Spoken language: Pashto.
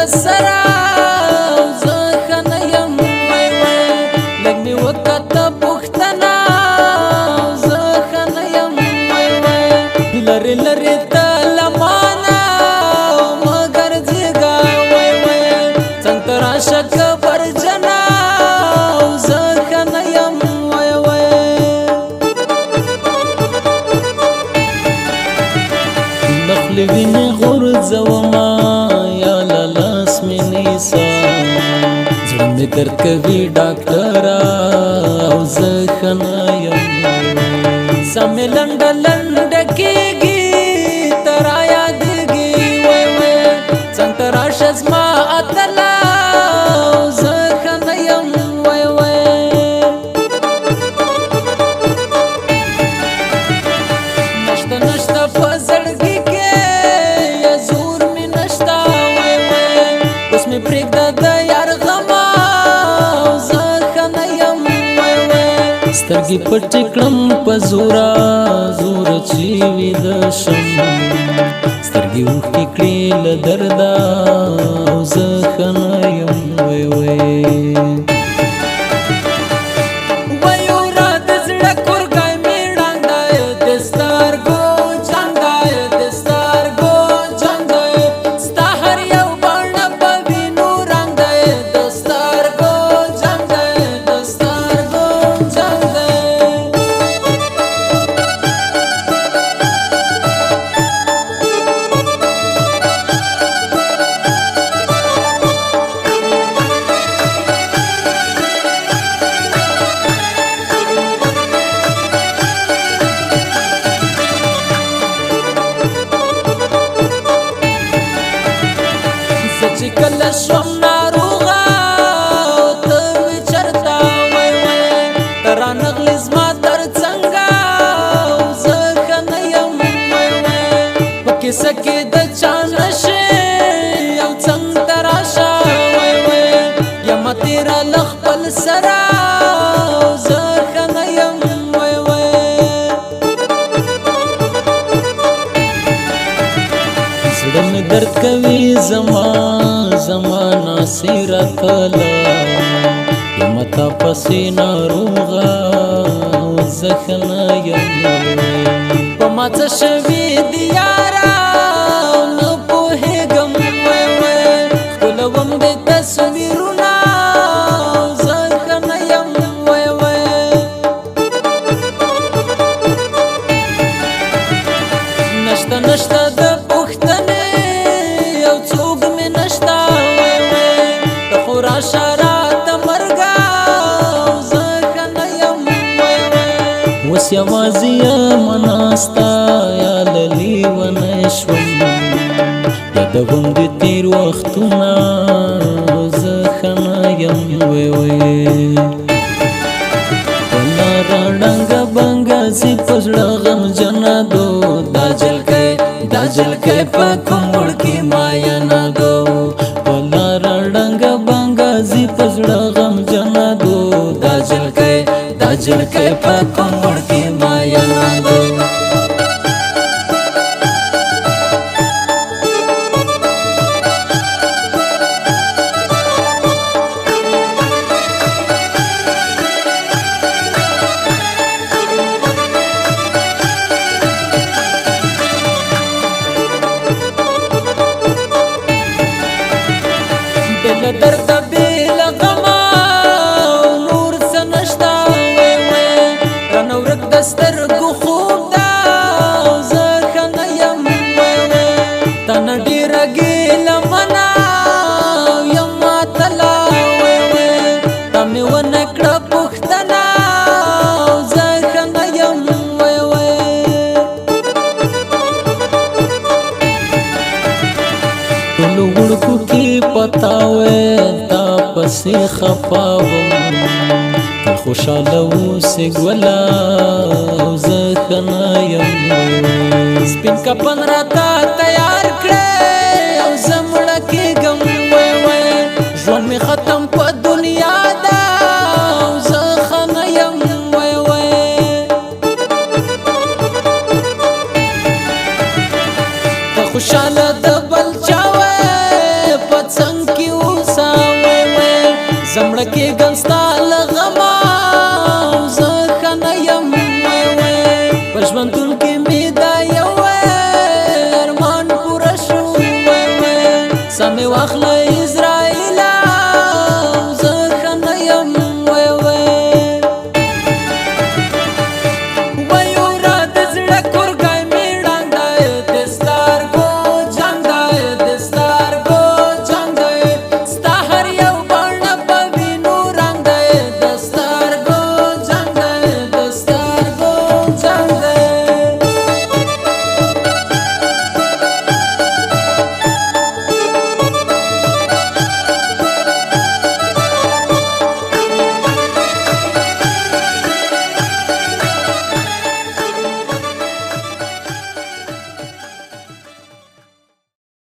سرا زخن یم وای وای لګ می وکړه پښتنا زخن یم وای وای لری لری تلمانا مگر جګا وای وای څنګه راشک برجنا زخن یم وای وای نخلی وین غرزوما یا لاس می نیسا زړه می درد کوي ډاکټر او زخن یم سمې لنډ لنډ کېږي تر یادېږي وای وای څنګه راشه زما اتله زخن یم وای وای نشته نشته په زړګي کې یا زور مې نشته وای وای اوس مې پرېږده د یار غمه زخن یم وای وای سترګې پټې کړم په زوره زوره چې ویده شم سترګې اوښکې کړې له درده او زخن یم وای وای کله شوم ناروغه ته مې چرته وای وای ته رانغلې زما تر څنګه زخن یم وای وای په کیسه کې د چا نشې یو څنګ ته راشه وای وای یمه تېره له خپل سره زخن یم وای وای زړه مې درد کوي زما ناصره تلا یم تا پسې ناروغه زخن یم په ما څه شوي دي یاره نه پوهېږم وای وای ښکلوم د تصویرونه زخن یم وای وای نشته نشته د پوښتنې یو څوک مې نشته شرات مرګا زخن یم وای وای اوس یوازې یم ناسته یا لیونی شوم یادوم د تېر وختونه زخن یم وای وای په لاره ړنګه بنګه سي په زړه غمجنه دو دا جلکۍ په کوم وړ کې ماینه دو په لاره ړنګه زی پزړه غم جنا دو دا جلکۍ په کوم وړ کې ماینه دو بل درد بل غما نور سنشتا وای وای رانه ورک د سترګو خوب دا زخن یم وای وای تنه ډېره ګیله منا یم تلا وای وای تا مې ونه کړه پوښتنه زخن یم وای وای ټولو وړکو کې پتا وای تا پسې خفا وم تل خوشاله اوسې ګوله او زخن یم سپین کفن راته تیار کړې او زه مړه کېږم وای وای ژوند مې ختم په دنیا ده او زخن یم وای وای ته خوشاله د بل چا وای په څنګ پښمنتون کې می